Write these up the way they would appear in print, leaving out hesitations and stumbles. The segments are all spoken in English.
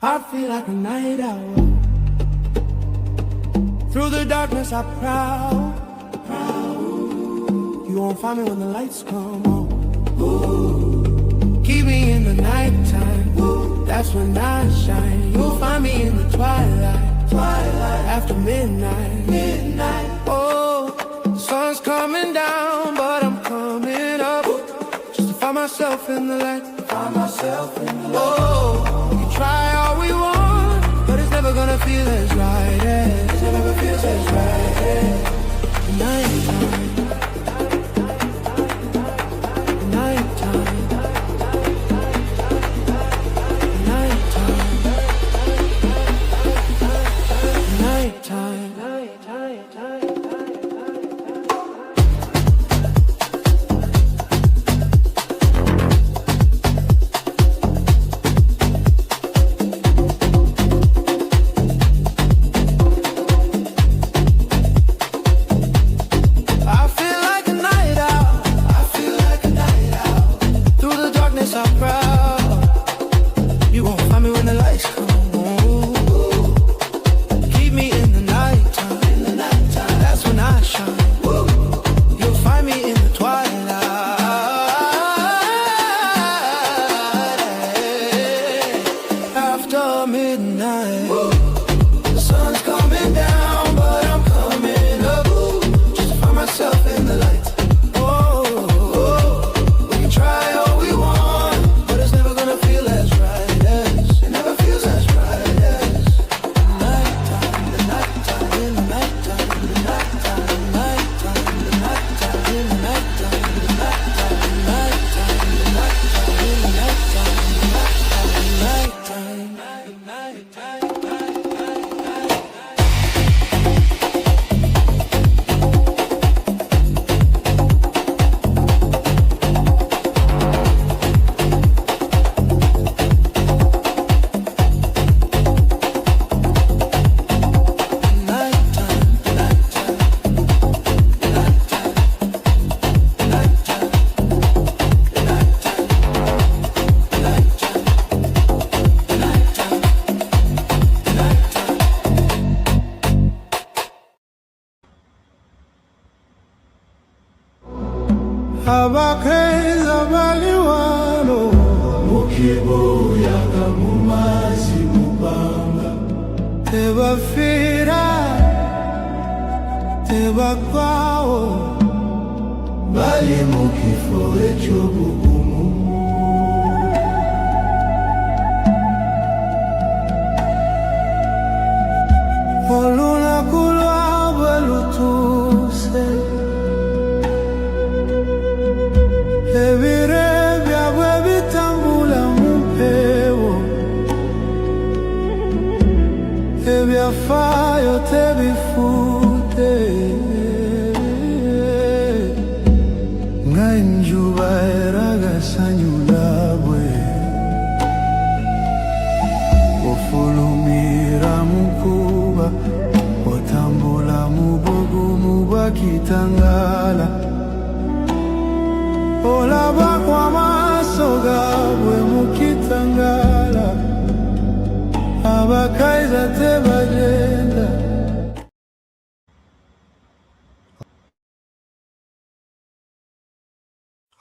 I feel like a night owl. Through the darkness I prowl. You won't find me when the lights come on. Keep me in the nighttime. That's when I shine. You'll find me in the twilight. After midnight. Oh, the sun's coming down, but I'm coming up. Just to find myself in the light. Oh, we can try all we want, but it's never gonna feel as right as. It never feels as right as nighttime.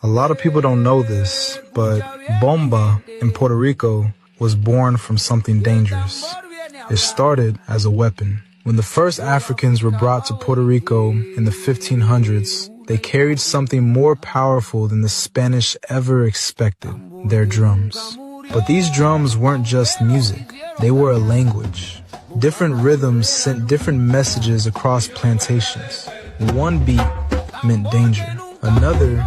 A lot of people don't know this, but bomba in Puerto Rico was born from something dangerous. It started as a weapon. When the first Africans were brought to Puerto Rico in the 1500s, they carried something more powerful than the Spanish ever expected, their drums. But these drums weren't just music, they were a language. Different rhythms sent different messages across plantations. One beat meant danger, another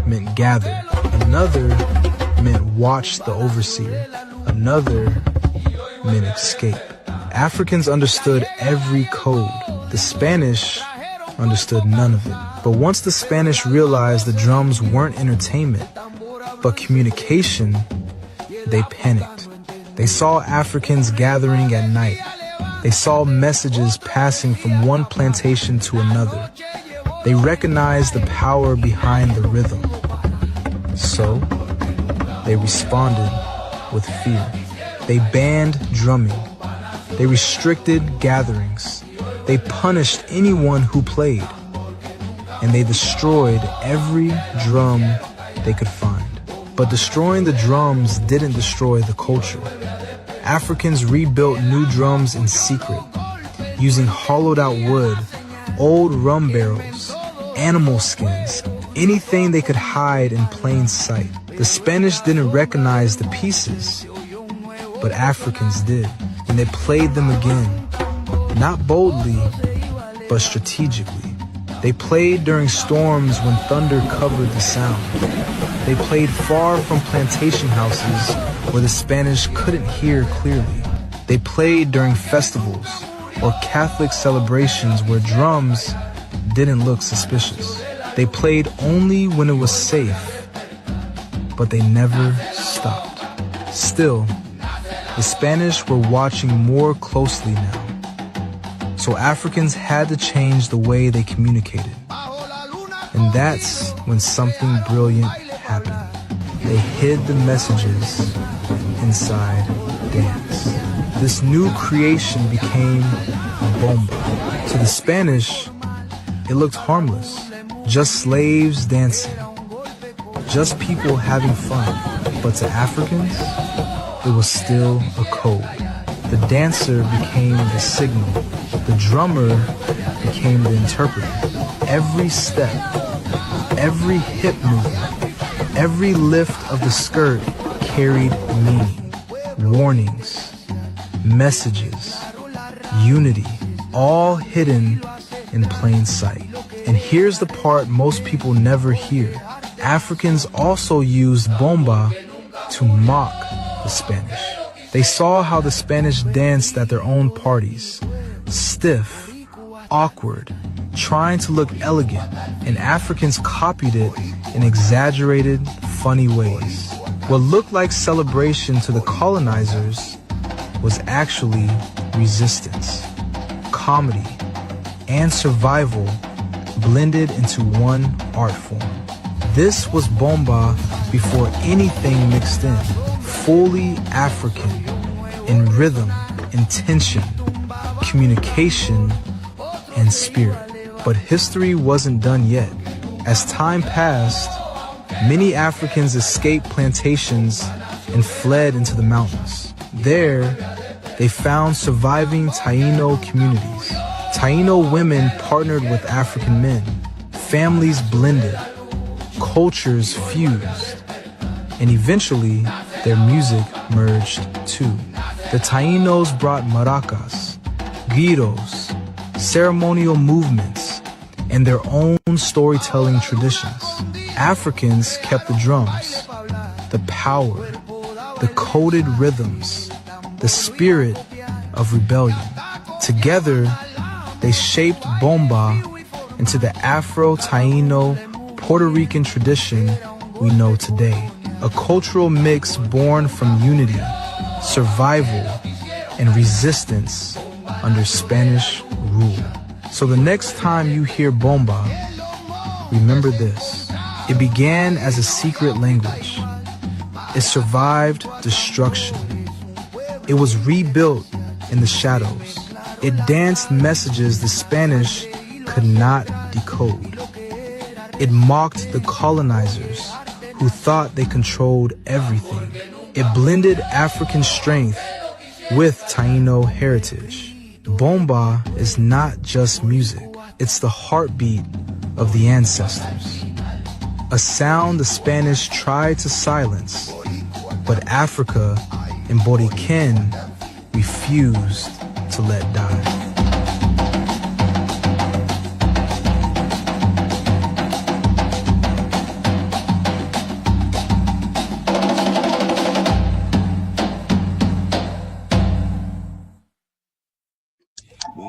meant gather, another meant watch the overseer, another meant escape. Africans understood every code. The Spanish understood none of it. But once the Spanish realized the drums weren't entertainment, but communication, they panicked. They saw Africans gathering at night. They saw messages passing from one plantation to another. They recognized the power behind the rhythm. So, they responded with fear. They banned drumming. They restricted gatherings. They punished anyone who played. And they destroyed every drum they could find. But destroying the drums didn't destroy the culture. Africans rebuilt new drums in secret, using hollowed out wood, old rum barrels, animal skins, anything they could hide in plain sight. The Spanish didn't recognize the pieces, but Africans did, and they played them again, not boldly, but strategically. They played during storms when thunder covered the sound. They played far from plantation houses where the Spanish couldn't hear clearly. They played during festivals or Catholic celebrations where drums didn't look suspicious. They played only when it was safe, but they never stopped. Still, the Spanish were watching more closely now. So Africans had to change the way they communicated. And that's when something brilliant happened. They hid the messages inside dance. This new creation became bomba. To the Spanish, it looked harmless. Just slaves dancing. Just people having fun. But to Africans, it was still a code. The dancer became the signal. The drummer became the interpreter. Every step, every hip movement, every lift of the skirt carried meaning, warnings, messages, unity, all hidden in plain sight. And here's the part most people never hear. Africans also used bomba to mock the Spanish. They saw how the Spanish danced at their own parties, stiff, awkward, trying to look elegant, and Africans copied it in exaggerated, funny ways. What looked like celebration to the colonizers was actually resistance, comedy, and survival blended into one art form. This was bomba before anything mixed in, fully African, in rhythm, intention, communication, and spirit. But history wasn't done yet. As time passed, many Africans escaped plantations and fled into the mountains. There, they found surviving Taino communities. Taino women partnered with African men. Families blended. Cultures fused. And eventually, their music merged too. The Tainos brought maracas, guiros, ceremonial movements, and their own storytelling traditions. Africans kept the drums, the power, the coded rhythms, the spirit of rebellion. Together, they shaped bomba into the Afro-Taino Puerto Rican tradition we know today. A cultural mix born from unity, survival, and resistance under Spanish rule. So the next time you hear bomba, remember this. It began as a secret language. It survived destruction. It was rebuilt in the shadows. It danced messages the Spanish could not decode. It mocked the colonizers who thought they controlled everything. It blended African strength with Taino heritage. Bomba is not just music. It's the heartbeat of the ancestors. A sound the Spanish tried to silence, but Africa and Boriken refused to let die.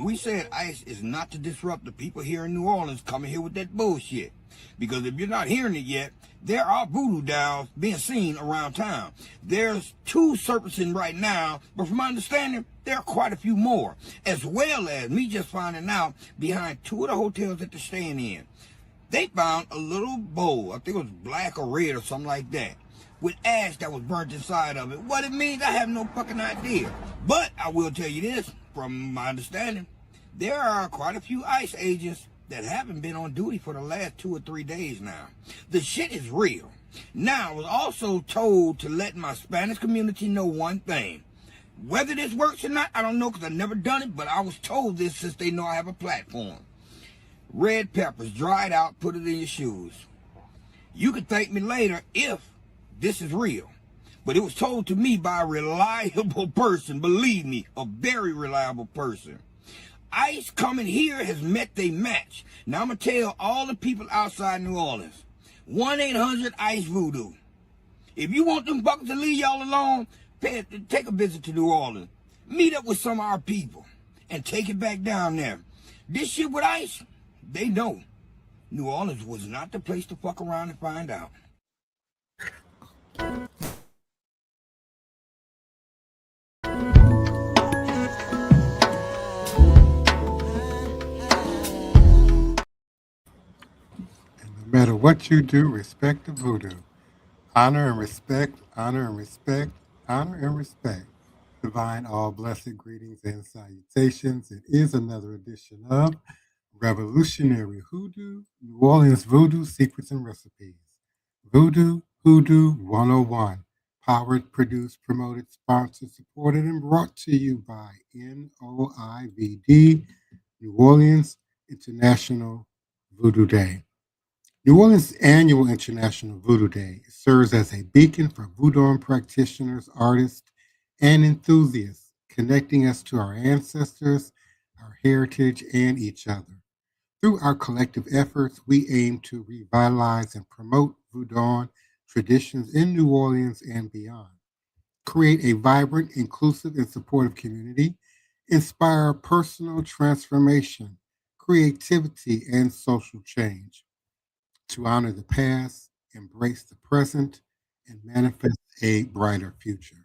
We said ICE is not to disrupt the people here in New Orleans coming here with that bullshit. Because if you're not hearing it yet, there are voodoo dolls being seen around town. There's 2 surfacing right now, but from my understanding, there are quite a few more. As well as me just finding out behind 2 of the hotels that they're staying in. They found a little bowl, I think it was black or red or something like that. with ash that was burnt inside of it. What it means, I have no fucking idea. But I will tell you this, from my understanding, there are quite a few ICE agents that haven't been on duty for the last 2 or 3 days now. The shit is real. Now, I was also told to let my Spanish community know one thing. Whether this works or not, I don't know, because I've never done it, but I was told this since they know I have a platform. Red peppers, dried out, put it in your shoes. You can thank me later if this is real. But it was told to me by a reliable person, believe me, a very reliable person. ICE coming here has met their match. Now I'm going to tell all the people outside New Orleans, 1-800-ICE-VOODOO. If you want them buckets to leave y'all alone, take a visit to New Orleans. Meet up with some of our people and take it back down there. This shit with ICE, they know. New Orleans was not the place to fuck around and find out. No matter what you do, respect the voodoo. Honor and respect, honor and respect, honor and respect. Divine all blessed greetings and salutations. It is another edition of Revolutionary Hoodoo, New Orleans Voodoo Secrets and Recipes. Voodoo Hoodoo 101. Powered, produced, promoted, sponsored, supported, and brought to you by NOIVD, New Orleans International Voodoo Day. New Orleans' annual International Voodoo Day serves as a beacon for voodoo practitioners, artists, and enthusiasts, connecting us to our ancestors, our heritage, and each other. Through our collective efforts, we aim to revitalize and promote voodoo traditions in New Orleans and beyond, create a vibrant, inclusive, and supportive community, inspire personal transformation, creativity, and social change. To honor the past, embrace the present, and manifest a brighter future.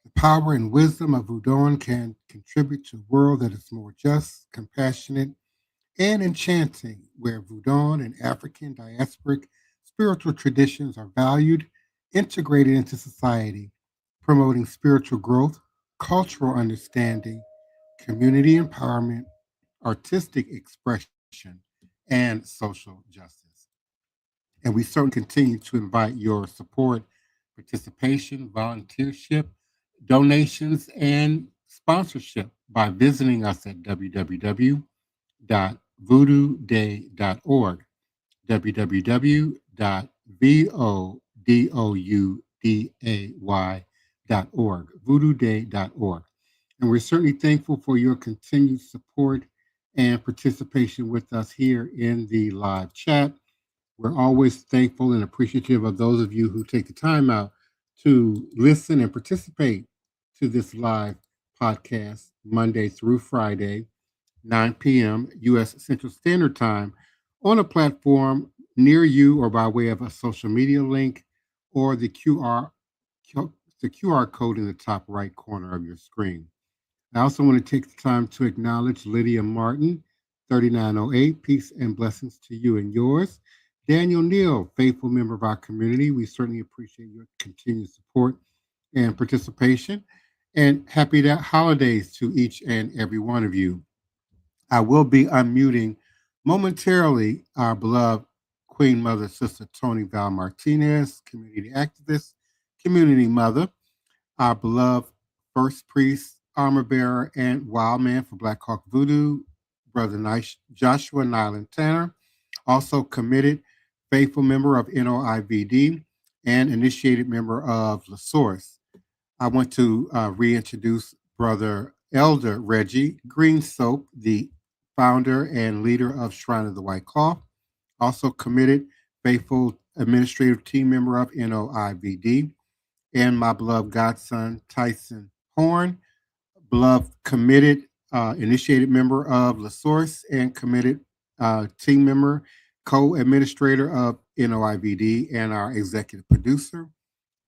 The power and wisdom of Voodoo can contribute to a world that is more just, compassionate, and enchanting, where Voodoo and African diasporic spiritual traditions are valued, integrated into society, promoting spiritual growth, cultural understanding, community empowerment, artistic expression, and social justice. And we certainly continue to invite your support, participation, volunteership, donations, and sponsorship by visiting us at www.voodooday.org, www.voodooday.org, voodooday.org. And we're certainly thankful for your continued support and participation with us here in the live chat. We're always thankful and appreciative of those of you who take the time out to listen and participate to this live podcast Monday through Friday, 9 p.m. U.S. Central Standard Time on a platform near you or by way of a social media link or the QR code in the top right corner of your screen. I also want to take the time to acknowledge Lydia Martin, 3908. Peace and blessings to you and yours. Daniel Neal, faithful member of our community. We certainly appreciate your continued support and participation. And happy holidays to each and every one of you. I will be unmuting momentarily our beloved Queen Mother, Sister Toni Val Martinez, community activist, community mother, our beloved First Priest, Armor Bearer, and Wild Man for Black Hawk Voodoo, Brother Joshua Nylan Tanner, also committed faithful member of NOIVD and initiated member of La Source. I want to reintroduce Brother Elder Reggie Green Soap, the founder and leader of Shrine of the White Cloth, also committed faithful administrative team member of NOIVD, and my beloved godson Tyson Horn, beloved committed initiated member of La Source and committed team member, co-administrator of NOIVD, and our executive producer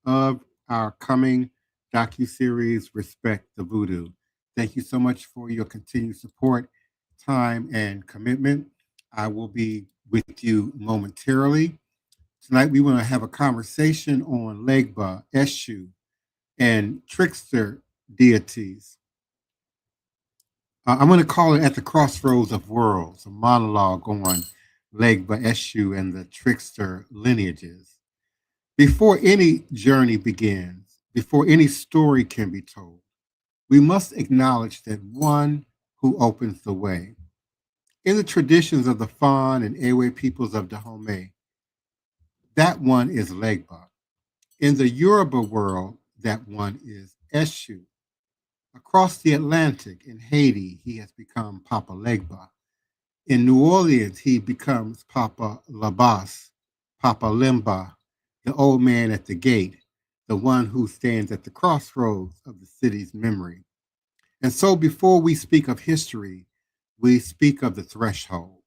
of our coming docuseries, Respect the Voodoo. Thank you so much for your continued support, time, and commitment. I will be with you momentarily Tonight we want to have a conversation on Legba, Eshu, and trickster deities. I'm going to call it At the Crossroads of Worlds, a monologue on Legba, Eshu, and the trickster lineages. Before any journey begins, before any story can be told, we must acknowledge that one who opens the way. In the traditions of the Fan and Ewe peoples of Dahomey, that one is Legba. In the Yoruba world, that one is Eshu. Across the Atlantic, in Haiti, he has become Papa Legba. In New Orleans, he becomes Papa Labas, Papa Limba, the old man at the gate, the one who stands at the crossroads of the city's memory. And so before we speak of history, we speak of the threshold.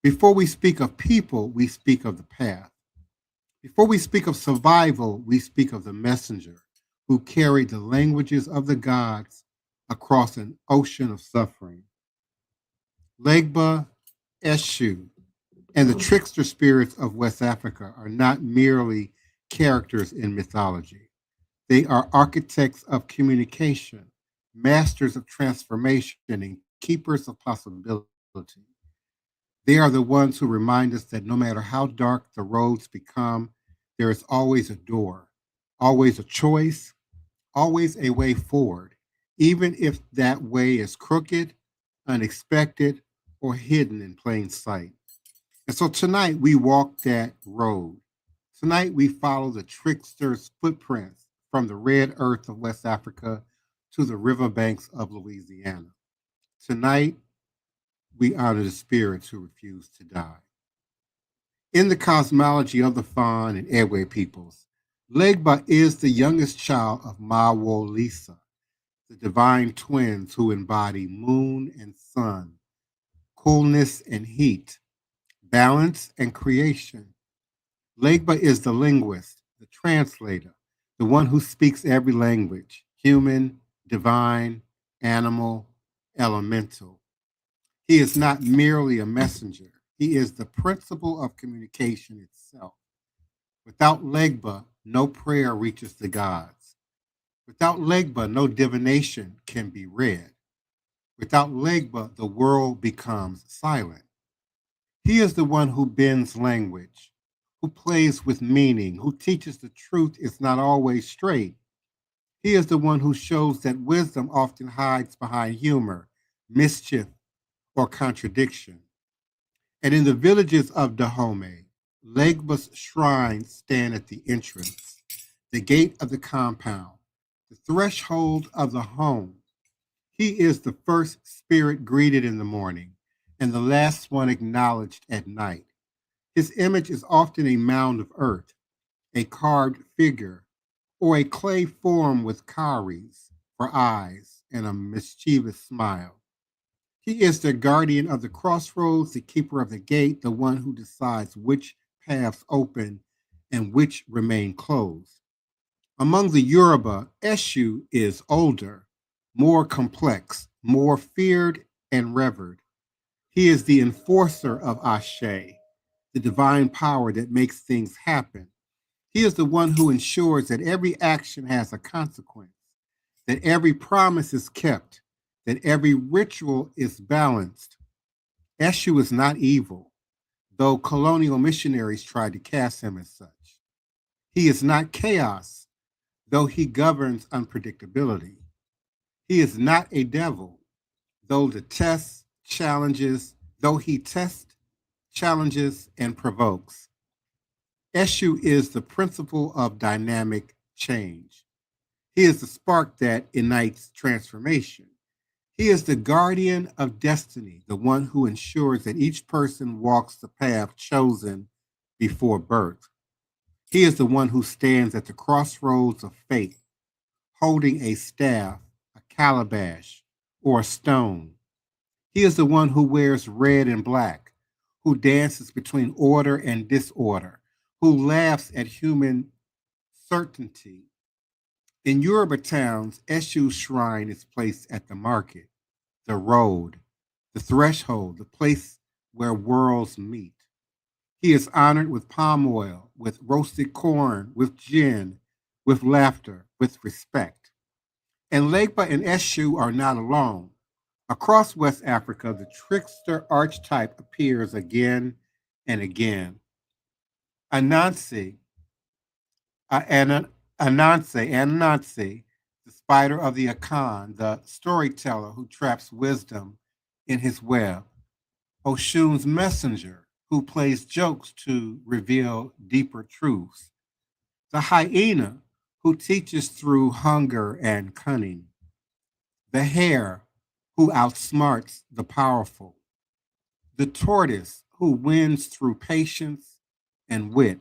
Before we speak of people, we speak of the path. Before we speak of survival, we speak of the messenger who carried the languages of the gods across an ocean of suffering. Legba, Eshu, and the trickster spirits of West Africa are not merely characters in mythology. They are architects of communication, masters of transformation, and keepers of possibility. They are the ones who remind us that no matter how dark the roads become, there is always a door, always a choice, always a way forward, even if that way is crooked, unexpected, or hidden in plain sight. And so tonight we walk that road. Tonight we follow the trickster's footprints from the red earth of West Africa to the riverbanks of Louisiana. Tonight we honor the spirits who refuse to die. In the cosmology of the Fan and Ewe peoples, Legba is the youngest child of Mawo Lisa, the divine twins who embody moon and sun, coolness and heat, balance and creation. Legba is the linguist, the translator, the one who speaks every language, human, divine, animal, elemental. He is not merely a messenger. He is the principle of communication itself. Without Legba, no prayer reaches the gods. Without Legba, no divination can be read. Without Legba, the world becomes silent. He is the one who bends language, who plays with meaning, who teaches the truth is not always straight. He is the one who shows that wisdom often hides behind humor, mischief, or contradiction. And in the villages of Dahomey, Legba's shrines stand at the entrance, the gate of the compound, the threshold of the home. He is the first spirit greeted in the morning and the last one acknowledged at night. His image is often a mound of earth, a carved figure, or a clay form with cowries for eyes and a mischievous smile. He is the guardian of the crossroads, the keeper of the gate, the one who decides which paths open and which remain closed. Among the Yoruba, Eshu is older, more complex, more feared and revered. He is the enforcer of Ashe, the divine power that makes things happen. He is the one who ensures that every action has a consequence, that every promise is kept, that every ritual is balanced. Eshu is not evil, though colonial missionaries tried to cast him as such. He is not chaos, though he governs unpredictability. He is not a devil, though he tests, challenges, and provokes. Eshu is the principle of dynamic change. He is the spark that ignites transformation. He is the guardian of destiny, the one who ensures that each person walks the path chosen before birth. He is the one who stands at the crossroads of fate, holding a staff, a calabash, or a stone. He is the one who wears red and black, who dances between order and disorder, who laughs at human certainty. In Yoruba towns, Eshu's shrine is placed at the market, the road, the threshold, the place where worlds meet. He is honored with palm oil, with roasted corn, with gin, with laughter, with respect. And Legba and Eshu are not alone. Across West Africa, the trickster archetype appears again and again. Anansi, Anansi, the spider of the Akan, the storyteller who traps wisdom in his web. Oshun's messenger, who plays jokes to reveal deeper truths. The hyena, who teaches through hunger and cunning. The hare, who outsmarts the powerful. The tortoise, who wins through patience and wit.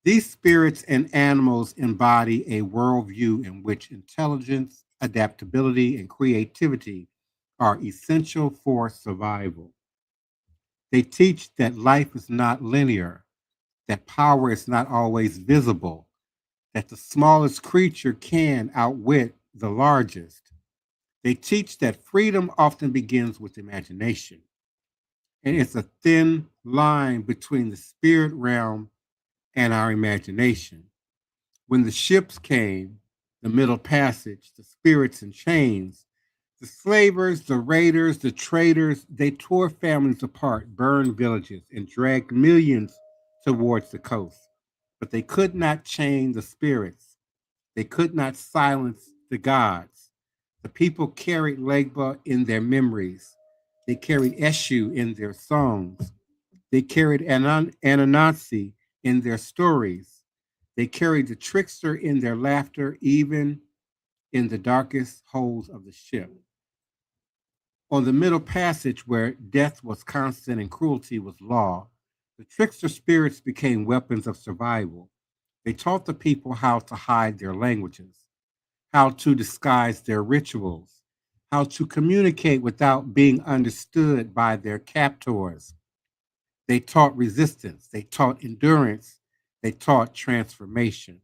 These spirits and animals embody a worldview in which intelligence, adaptability, and creativity are essential for survival. They teach that life is not linear, that power is not always visible, that the smallest creature can outwit the largest. They teach that freedom often begins with imagination, and it's a thin line between the spirit realm and our imagination. When the ships came, the Middle Passage, the spirits in chains, the slavers, the raiders, the traders, they tore families apart, burned villages, and dragged millions towards the coast. But they could not chain the spirits. They could not silence the gods. The people carried Legba in their memories. They carried Eshu in their songs. They carried Anansi in their stories. They carried the trickster in their laughter, even in the darkest holes of the ship. On the Middle Passage, where death was constant and cruelty was law, the trickster spirits became weapons of survival. They taught the people how to hide their languages, how to disguise their rituals, how to communicate without being understood by their captors. They taught resistance, they taught endurance, they taught transformation.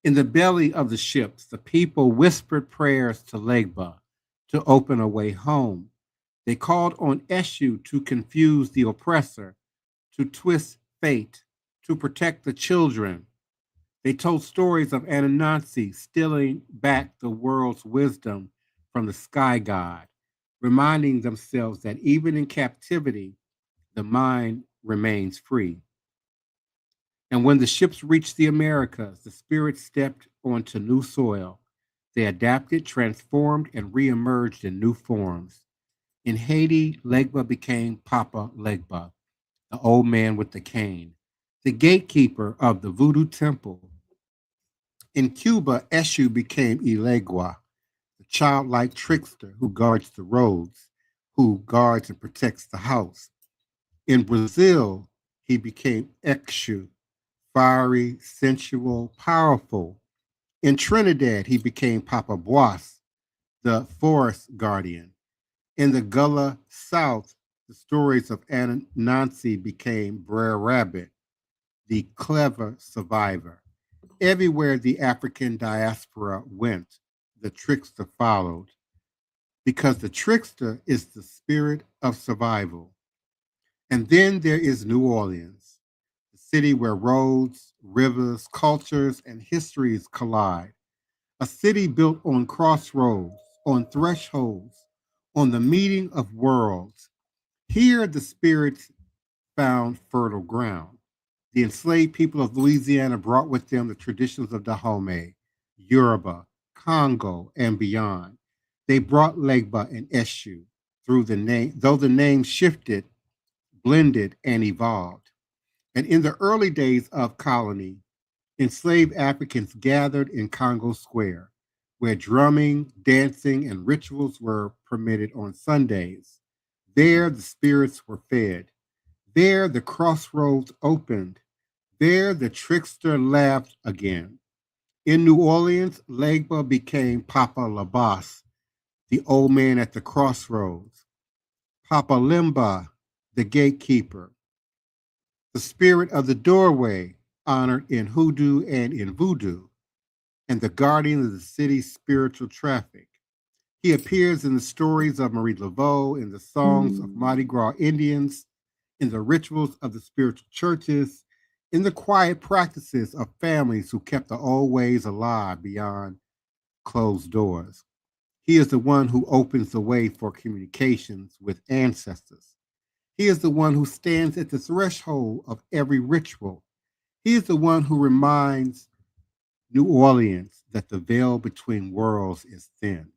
In the belly of the ships, the people whispered prayers to Legba to open a way home. They called on Eshu to confuse the oppressor, to twist fate, to protect the children. They told stories of Anansi stealing back the world's wisdom from the sky god, reminding themselves that even in captivity, the mind remains free. And when the ships reached the Americas, the spirits stepped onto new soil. They adapted, transformed, and reemerged in new forms. In Haiti, Legba became Papa Legba, the old man with the cane, the gatekeeper of the Voodoo temple. In Cuba, Eshu became Ilegua, the childlike trickster who guards the roads, who guards and protects the house. In Brazil, he became Exu, fiery, sensual, powerful. In Trinidad, he became Papa Boas, the forest guardian. In the Gullah South, the stories of Anansi became Brer Rabbit, the clever survivor. Everywhere the African diaspora went, the trickster followed, because the trickster is the spirit of survival. And then there is New Orleans, the city where roads, rivers, cultures, and histories collide. A city built on crossroads, on thresholds, on the meeting of worlds. Here the spirits found fertile ground. The enslaved people of Louisiana brought with them the traditions of Dahomey, Yoruba, Congo, and beyond. They brought Legba and Eshu through the name, though the name shifted, blended, and evolved. And in the early days of colony, enslaved Africans gathered in Congo Square, where drumming, dancing, and rituals were permitted on Sundays. There the spirits were fed. There the crossroads opened. There the trickster laughed again. In New Orleans, Legba became Papa Labas, the old man at the crossroads. Papa Limba, the gatekeeper. The spirit of the doorway, honored in hoodoo and in voodoo, and the guardian of the city's spiritual traffic. He appears in the stories of Marie Laveau, in the songs of Mardi Gras Indians, in the rituals of the spiritual churches, in the quiet practices of families who kept the old ways alive beyond closed doors. He is the one who opens the way for communications with ancestors. He is the one who stands at the threshold of every ritual. He is the one who reminds New Orleans that the veil between worlds is thin.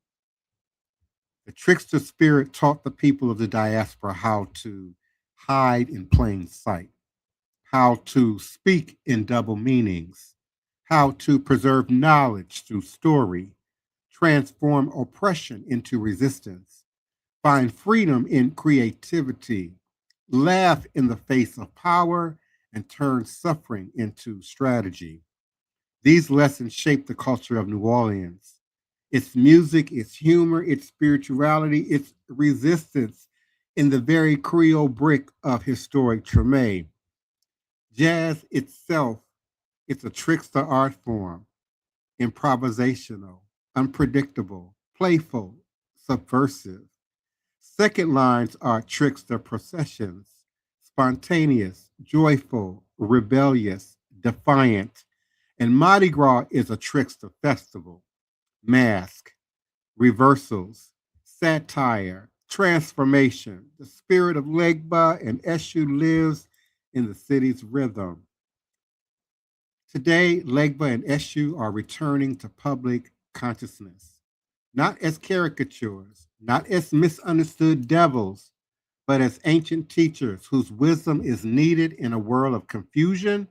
The trickster spirit taught the people of the diaspora how to hide in plain sight, how to speak in double meanings, how to preserve knowledge through story, transform oppression into resistance, find freedom in creativity, laugh in the face of power, and turn suffering into strategy. These lessons shape the culture of New Orleans. Its music, its humor, its spirituality, its resistance in the very Creole brick of historic Treme. Jazz itself, it's a trickster art form, improvisational, unpredictable, playful, subversive. Second lines are trickster processions, spontaneous, joyful, rebellious, defiant. And Mardi Gras is a trickster festival. Mask, reversals, satire, transformation. The spirit of Legba and Eshu lives in the city's rhythm. Today, Legba and Eshu are returning to public consciousness, not as caricatures, not as misunderstood devils, but as ancient teachers whose wisdom is needed in a world of confusion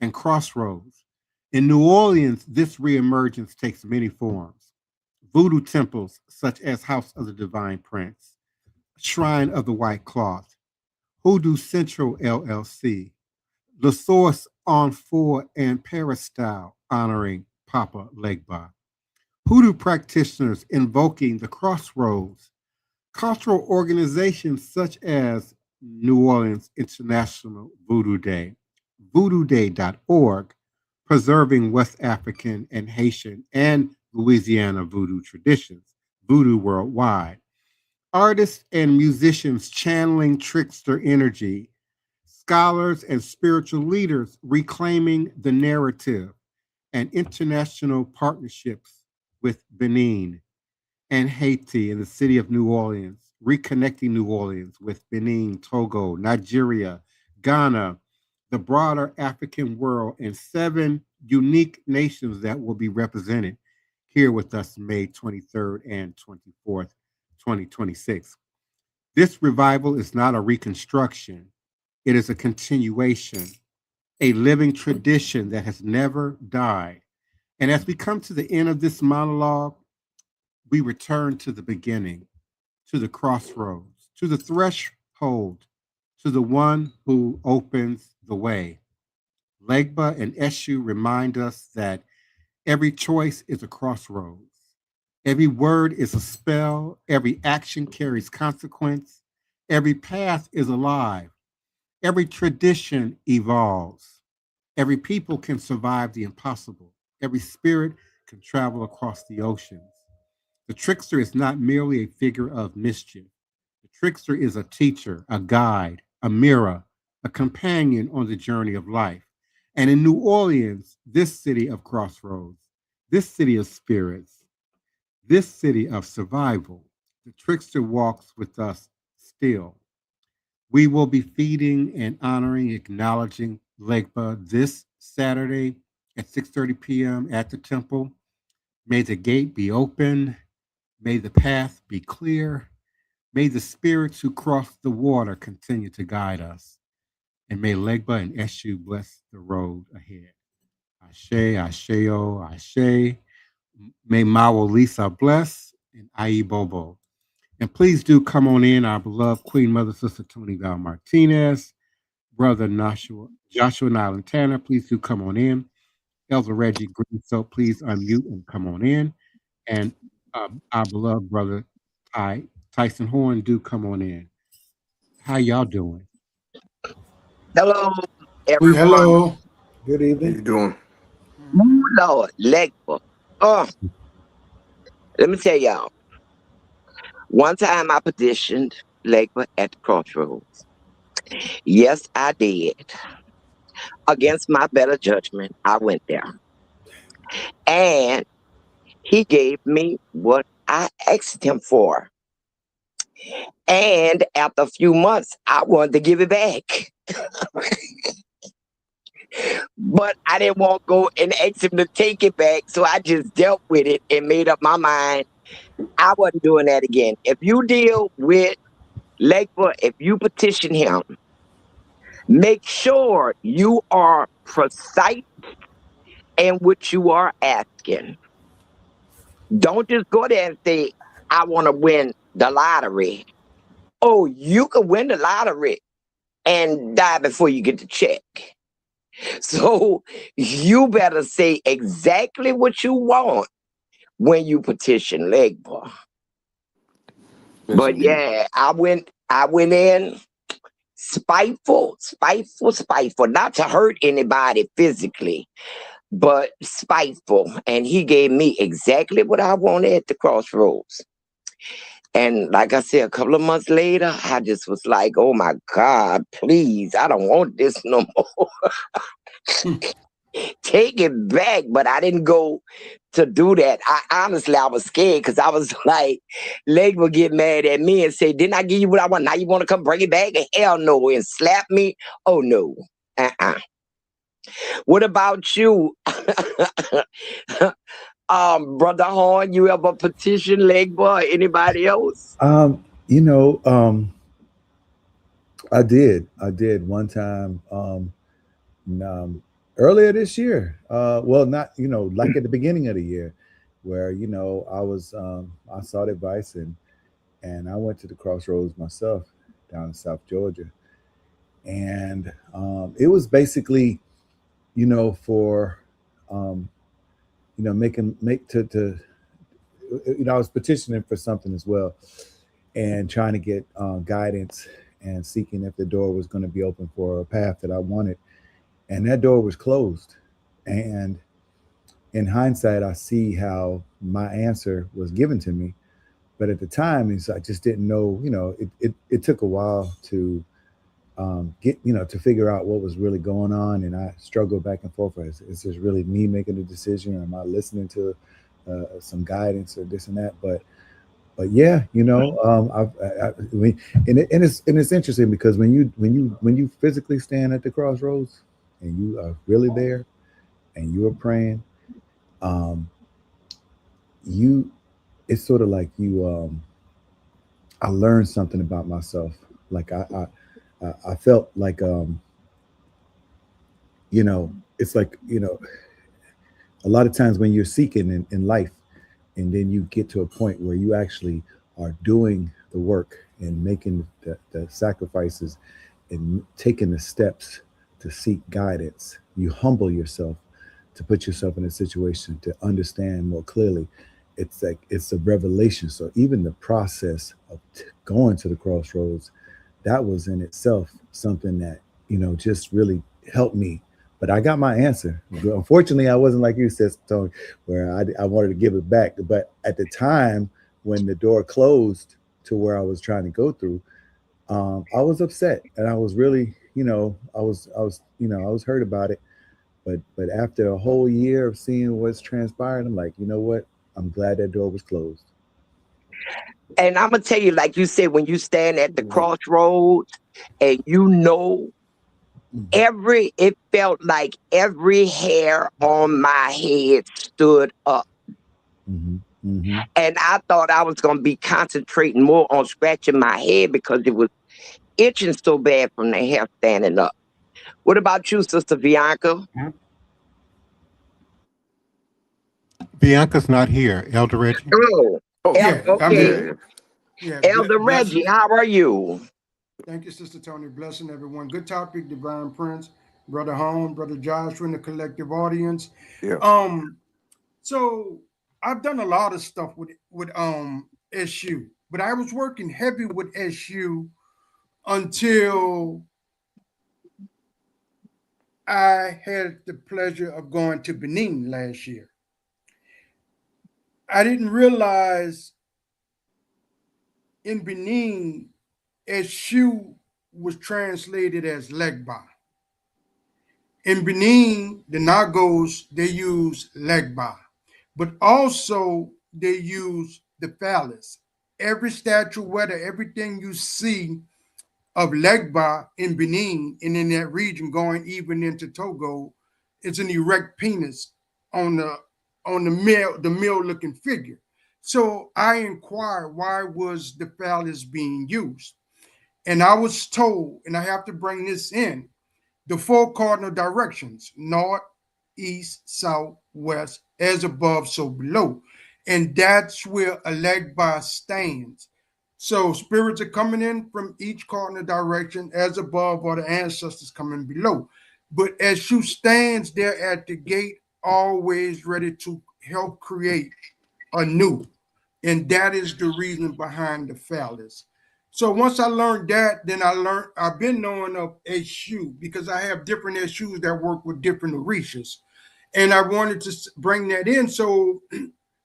and crossroads. In New Orleans, this reemergence takes many forms. Voodoo temples, such as House of the Divine Prince, Shrine of the White Cloth, Hoodoo Central LLC, The Source on 4 and Peristyle, honoring Papa Legba. Hoodoo practitioners invoking the crossroads, cultural organizations such as New Orleans International Voodoo Day, voodooday.org, preserving West African and Haitian and Louisiana voodoo traditions, Voodoo Worldwide. Artists and musicians channeling trickster energy, scholars and spiritual leaders reclaiming the narrative, and international partnerships with Benin and Haiti and the city of New Orleans, reconnecting New Orleans with Benin, Togo, Nigeria, Ghana, the broader African world, and 7 unique nations that will be represented here with us May 23rd and 24th, 2026. This revival is not a reconstruction. It is a continuation, a living tradition that has never died. And as we come to the end of this monologue, we return to the beginning, to the crossroads, to the threshold, to the one who opens the way. Legba and Eshu remind us that every choice is a crossroads. Every word is a spell. Every action carries consequence. Every path is alive. Every tradition evolves. Every people can survive the impossible. Every spirit can travel across the oceans. The trickster is not merely a figure of mischief. The trickster is a teacher, a guide, a mirror, a companion on the journey of life. And in New Orleans, this city of crossroads, this city of spirits, this city of survival, the trickster walks with us still. We will be feeding and honoring, acknowledging Legba this Saturday at 6:30 p.m. at the temple. May the gate be open. May the path be clear. May the spirits who cross the water continue to guide us. And may Legba and Eshu bless the road ahead. Ashe, Asheo, Ashe. May Mawa Lisa bless and AYIBOBO. And please do come on in, our beloved Queen Mother Sister Toni Val Martinez, Brother Joshua Nylan Tanner, please do come on in. Elder Reggie Green, so please unmute and come on in. And our beloved brother Tyson Horn, do come on in. How y'all doing? Hello, everyone. Hello. Good How evening. you doing? Ooh, Lord, Legba. Oh, let me tell y'all. One time I petitioned Legba at the crossroads. Yes, I did. Against my better judgment, I went there. And he gave me what I asked him for. And after a few months, I wanted to give it back. But I didn't want to go and ask him to take it back. So I just dealt with it and made up my mind. I wasn't doing that again. If you deal with Legba, if you petition him, make sure you are precise in what you are asking. Don't just go there and say, I want to win the lottery. Oh, you could win the lottery and die before you get the check. So you better say exactly what you want when you petition Legba. But yeah, I went in spiteful, not to hurt anybody physically, but spiteful. And he gave me exactly what I wanted at the crossroads. And like I said, a couple of months later, I just was like, oh my God, please, I don't want this no more. Take it back. But I didn't go to do that. I was scared because I was like, Leg would get mad at me and say, didn't I give you what I want? Now you want to come bring it back? And hell no. And slap me? Oh no. What about you? Brother Horn, you ever petition Legba? Anybody else? You know, I did one time earlier this year. Well, not, you know, like at the beginning of the year, where, you know, I sought advice and I went to the crossroads myself down in South Georgia. And it was basically, you know, for you know, you know, I was petitioning for something as well and trying to get guidance and seeking if the door was going to be open for a path that I wanted. And that door was closed. And in hindsight, I see how my answer was given to me. But at the time, I just didn't know, you know, it took a while to get, you know, to figure out what was really going on. And I struggled back and forth. Is this really me making the decision? Or am I listening to some guidance or this and that? But yeah, you know, it's interesting because when you physically stand at the crossroads and you are really there and you are praying, it's sort of like I learned something about myself. Like I felt like, you know, it's like, you know, a lot of times when you're seeking in life and then you get to a point where you actually are doing the work and making the sacrifices and taking the steps to seek guidance, you humble yourself to put yourself in a situation to understand more clearly. It's like, it's a revelation. So even the process of going to the crossroads, that was in itself something that, you know, just really helped me. But I got my answer. Unfortunately, I wasn't like you said, Toni, where I wanted to give it back. But at the time when the door closed to where I was trying to go through, I was upset and I was really, you know, I was hurt about it. But after a whole year of seeing what's transpired, I'm like, you know what? I'm glad that door was closed. And I'm gonna tell you, like you said, when you stand at the crossroads and you know, it felt like every hair on my head stood up. Mm-hmm. Mm-hmm. And I thought I was gonna be concentrating more on scratching my head because it was itching so bad from the hair standing up. What about you, Sister Bianca? Bianca's not here. Elder Reggie. Oh, Yeah, okay. I'm here. Yeah, Elder Reggie, how are you? Thank you, Sister Toni. Blessing everyone. Good topic, Divine Prince, Brother Home, Brother Joshua, and the collective audience. Yeah. So I've done a lot of stuff with SU, but I was working heavy with SU until I had the pleasure of going to Benin last year. I didn't realize in Benin, SU was translated as Legba. In Benin, the Nagos, they use Legba, but also they use the phallus. Every statue, whether everything you see of Legba in Benin and in that region, going even into Togo, it's an erect penis on the male looking figure. So I inquired why was the phallus being used, and I was told, and I have to bring this in, the four cardinal directions: north, east, south, west, as above, so below, and that's where a Legba stands. So spirits are coming in from each cardinal direction, as above, or the ancestors coming below. But as Shu stands there at the gate, always ready to help create anew. And that is the reason behind the phallus. So once I learned that, then I've been knowing of SU because I have different SUs that work with different orishas. And I wanted to bring that in. So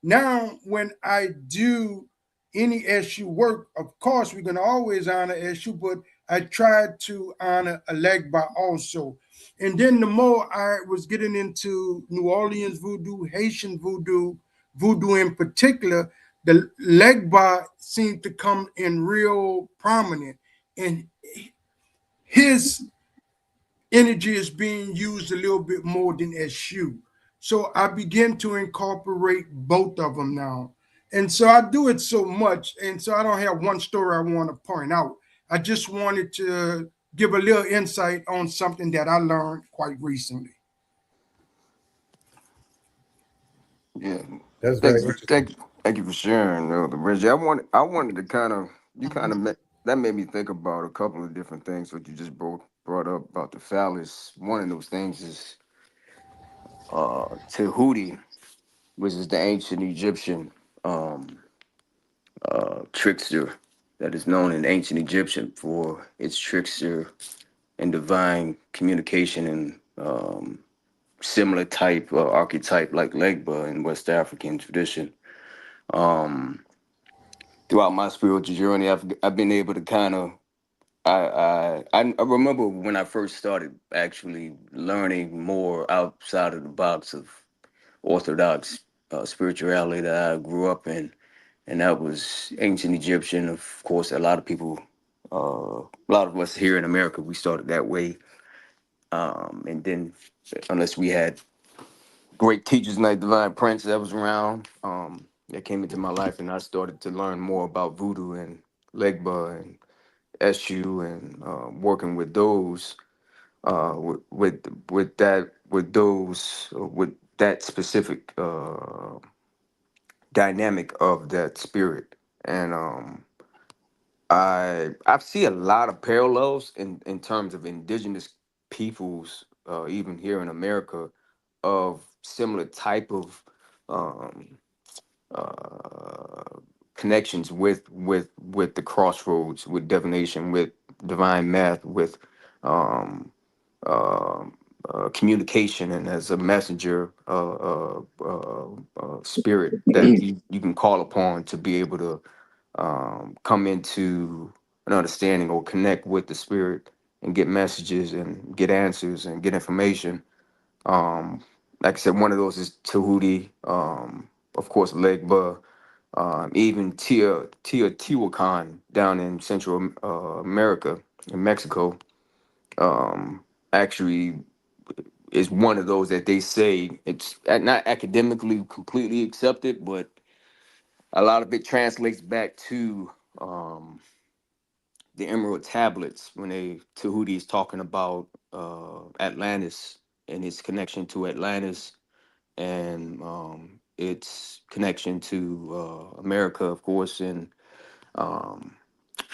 now when I do any SU work, of course, we're going to always honor SU, but I tried to honor a Legba also. And then the more I was getting into New Orleans voodoo, Haitian voodoo, voodoo in particular, the Legba seemed to come in real prominent. And his energy is being used a little bit more than SU. So I begin to incorporate both of them now. And so I do it so much. And so I don't have one story I want to point out. I just wanted to give a little insight on something that I learned quite recently. Yeah. That's very Thank you for sharing, Reggie. I wanted to kind of that made me think about a couple of different things. What you just brought up about the phallus. One of those things is Tahuti, which is the ancient Egyptian trickster that is known in ancient Egyptian for its trickster and divine communication and similar type archetype like Legba in West African tradition. Um, Throughout my spiritual journey, I've been able to kind of I remember when I first started actually learning more outside of the box of orthodox spirituality that I grew up in, and that was ancient Egyptian. Of course, a lot of us here in America, we started that way, and then unless we had great teachers like Divine Prince that was around, that came into my life, and I started to learn more about voodoo and Legba and SU and working with those with that specific dynamic of that spirit. And I see a lot of parallels in terms of indigenous peoples, even here in America, of similar type of um, connections with the crossroads, with divination, with divine math, with um, uh, communication, and as a messenger spirit that you can call upon to be able to come into an understanding or connect with the spirit and get messages and get answers and get information. um, like I said, one of those is Tahuti, of course, Legba, even Teotihuacan down in Central America, in Mexico, um, actually is one of those that they say it's not academically completely accepted, but a lot of it translates back to the Emerald Tablets when Tahuti is talking about Atlantis and its connection to Atlantis and its connection to America, of course. And um,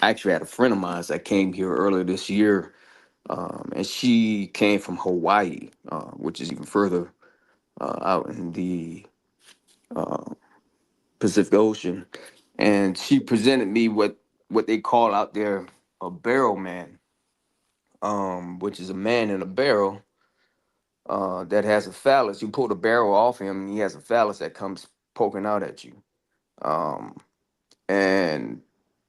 I actually had a friend of mine that came here earlier this year, and she came from Hawaii, which is even further out in the uh, Pacific Ocean. And she presented me what they call out there a barrel man, which is a man in a barrel that has a phallus. You pull the barrel off him, and he has a phallus that comes poking out at you. Um, and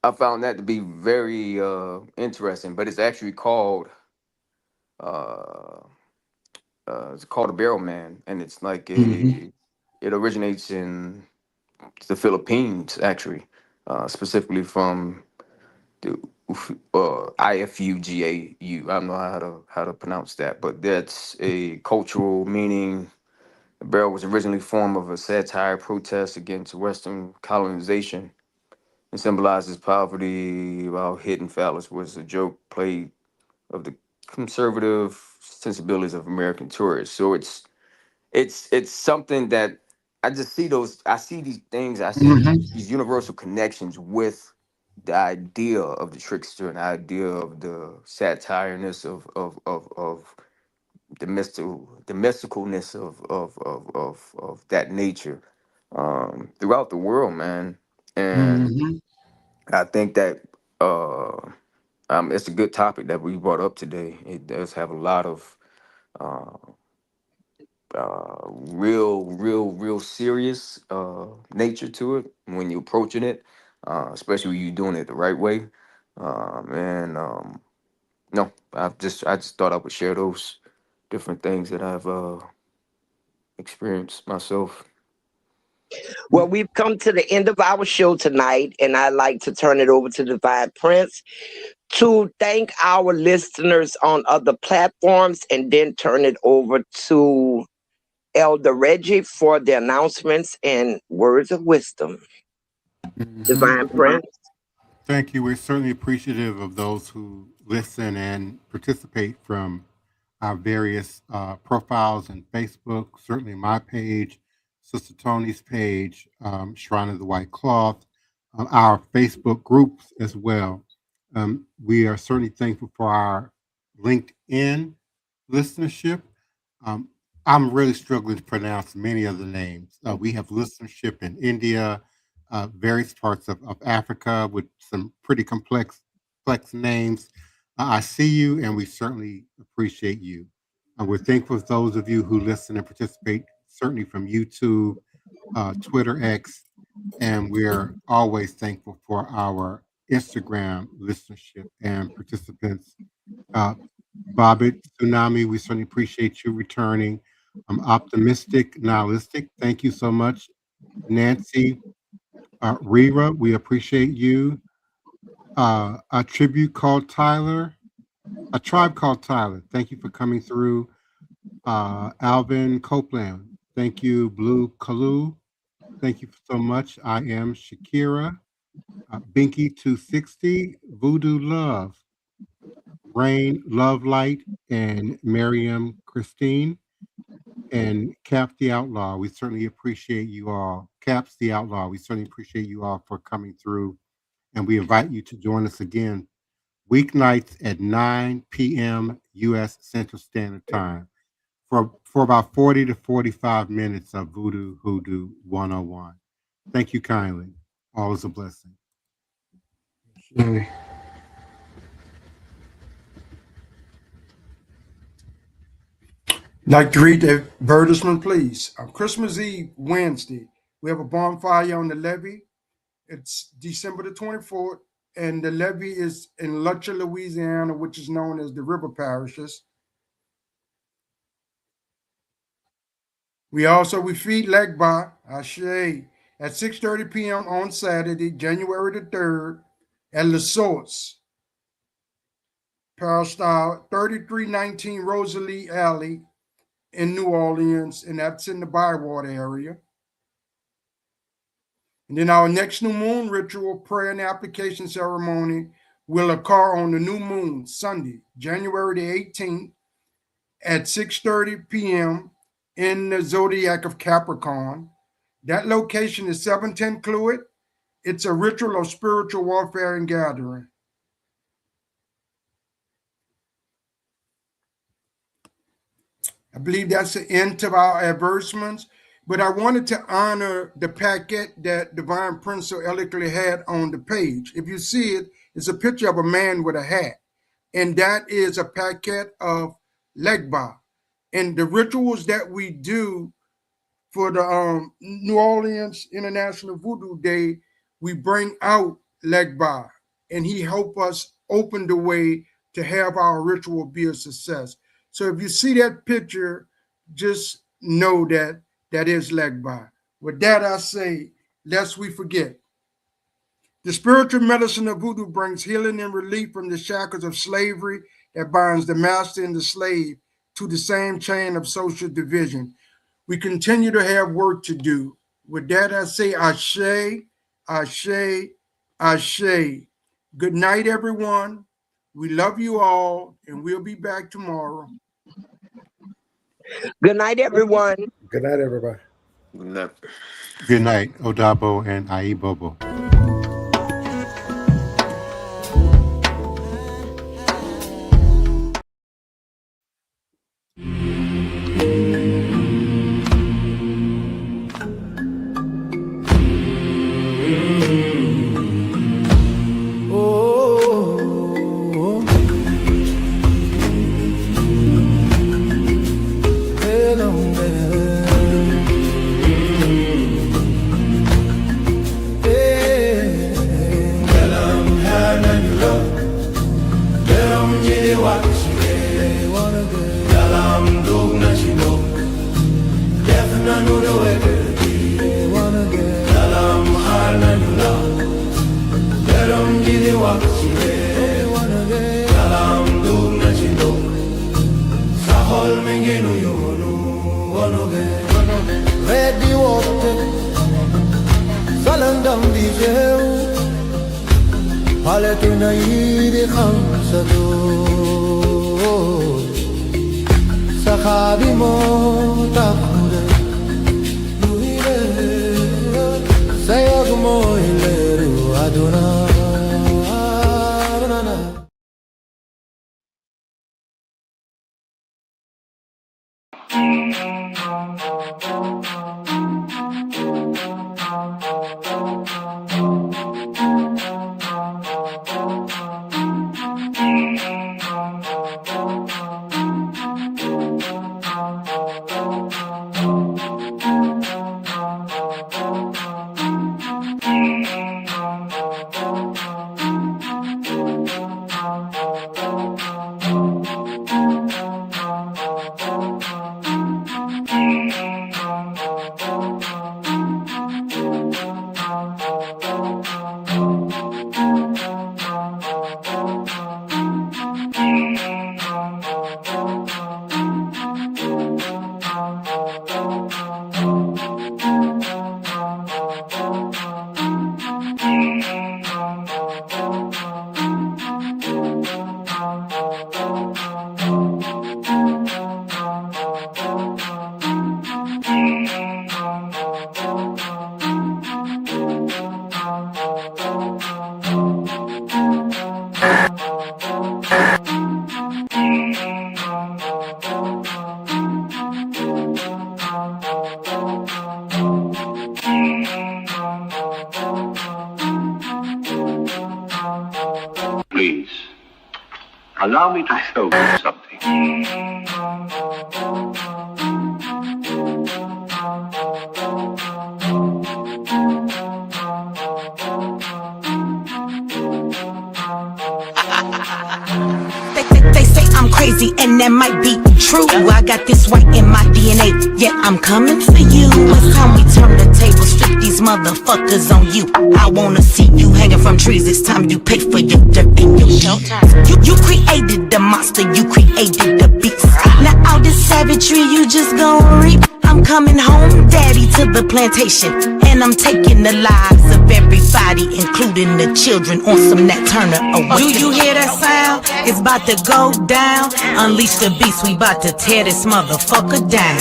I found that to be very interesting, but it's actually called uh, it's called a barrel man, and it's like Mm-hmm. it originates in the Philippines, actually, specifically from the IFUGAU. I don't know how to pronounce that, but that's a cultural meaning. The barrel was originally formed of a satire protest against Western colonization and symbolizes poverty, while hidden phallus was a joke played of the conservative sensibilities of American tourists. So it's something that I see these things, I see Mm-hmm. these universal connections with the idea of the trickster and the idea of the satireness of the mysticalness of that nature throughout the world, man. And Mm-hmm. I think that it's a good topic that we brought up today. It does have a lot of uh, real serious nature to it when you're approaching it, especially when you're doing it the right way. And no, I just thought I would share those different things that I've experienced myself. Well, we've come to the end of our show tonight, and I'd like to turn it over to Divine Prince to thank our listeners on other platforms, and then turn it over to Elder Reggie for the announcements and words of wisdom. Divine Mm-hmm. Prince. Thank you. We're certainly appreciative of those who listen and participate from our various profiles in Facebook, certainly my page, Sister Toni's page, Shrine of the White Cloth, our Facebook groups as well. We are certainly thankful for our LinkedIn listenership. Um, I'm really struggling to pronounce many of the names. We have listenership in India, various parts of Africa with some pretty complex names. I see you, and we certainly appreciate you. We're thankful for those of you who listen and participate, certainly from YouTube, Twitter X, and we're always thankful for our Instagram listenership and participants. Uh, Bobbitt, Tsunami, we certainly appreciate you returning. I'm optimistic, nihilistic. Thank you so much. Nancy, Rira, we appreciate you. A tribute called Tyler, a tribe called Tyler. Thank you for coming through. Alvin Copeland, thank you. Blue Kalu, thank you so much. I am Shakira. Binky 260, Voodoo Love, Rain, Love Light, and Miriam Christine, and Cap the Outlaw. We certainly appreciate you all. Caps the Outlaw, we certainly appreciate you all for coming through, and we invite you to join us again weeknights at 9 p.m. U.S. Central Standard Time for about 40 to 45 minutes of Voodoo Hoodoo 101. Thank you kindly. Always a blessing. Like to read the advertisement, please. On Christmas Eve, Wednesday, we have a bonfire on the levee. It's December the 24th, and the levee is in Lutcher, Louisiana, which is known as the River Parishes. We feed Legba, Ashe, at 6:30 p.m. on Saturday, January the 3rd, at La Source, Peristyle, 3319 Rosalie Alley in New Orleans, and that's in the Bywater area. And then our next new moon ritual, prayer and application ceremony will occur on the new moon, Sunday, January the 18th at 6:30 p.m. in the zodiac of Capricorn. That location is 710 Cluid. It's a ritual of spiritual warfare and gathering. I believe that's the end of our advertisements. But I wanted to honor the packet that Divine Prince so eloquently had on the page. If you see it, it's a picture of a man with a hat. And that is a packet of Legba. And the rituals that we do for the New Orleans International Voodoo Day, we bring out Legba, and he helped us open the way to have our ritual be a success. So if you see that picture, just know that that is Legba. With that, I say, lest we forget. The spiritual medicine of voodoo brings healing and relief from the shackles of slavery that binds the master and the slave to the same chain of social division. We continue to have work to do. With that, I say, Ashe, Ashe, Ashe. Good night, everyone. We love you all, and we'll be back tomorrow. Good night, everyone. Good night, everybody. Good night. Good night, Odabo and AYIBOBO. Reggie walked salandam bijeu halatuna yidi khamsatu sakhabi mo takure luire sayag mo ileru aduna. Please, allow me to show you something. They say I'm crazy and that might be true. I got this right in my DNA, yeah, I'm coming for you. It's time we turn the tables, flip these motherfuckers on you. I wanna see you hanging from trees, it's time you pay for your dirt and your showtime. You created the monster, you created the beast. Now all this savagery you just gon' reap. I'm coming home, daddy, to the plantation, and I'm taking the lives of everybody, including the children, on some Nat Turner away. Do you hear that sound? It's about to go down. Unleash the beast, we about to tear this motherfucker down.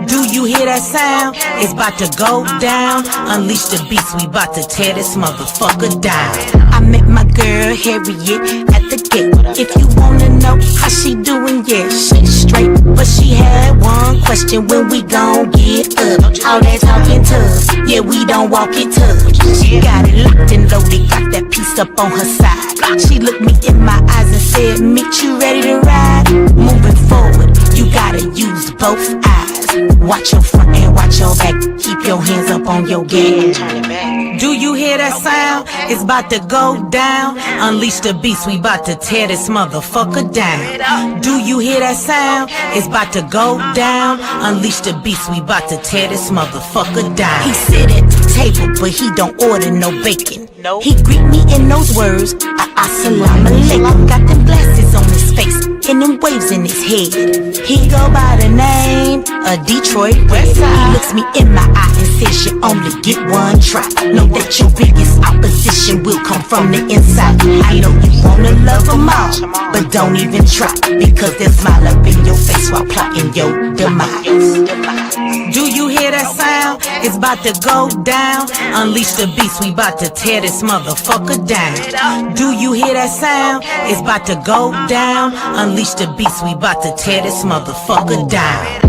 Do you hear that sound? It's about to go down. Unleash the beast, we about to tear this motherfucker down. I met my girl Harriet at the gate. If you wanna know how she doing, yeah, she's straight. But she had one question: when we gon' get up? All that talking tough, yeah, we don't walk it tough. She got it locked and loaded, got that piece up on her side. She looked me in my eyes and said, "Meet you ready to ride?" Moving forward, you You gotta use both eyes. Watch your front and watch your back. Keep your hands up on your gas. Do you hear that sound? It's about to go down. Unleash the beast, we about to tear this motherfucker down. Do you hear that sound? It's about to go down. Unleash the beast, we about to tear this motherfucker down. He sit at the table, but he don't order no bacon. He greet me in those words, assalamu alaikum. Got them glasses on his face and them waves in his head. He go by the name of Detroit Red. He looks me in my eye and says you only get one try. Know that your biggest opposition will come from the inside. I know you wanna love them all, but don't even try, because they'll smile up in your face while plotting your demise. Do you hear that sound? It's about to go down. Unleash the beast, we about to tear this motherfucker down. Do you hear that sound? It's about to go down. Unleash the beast, we about to tear this motherfucker down.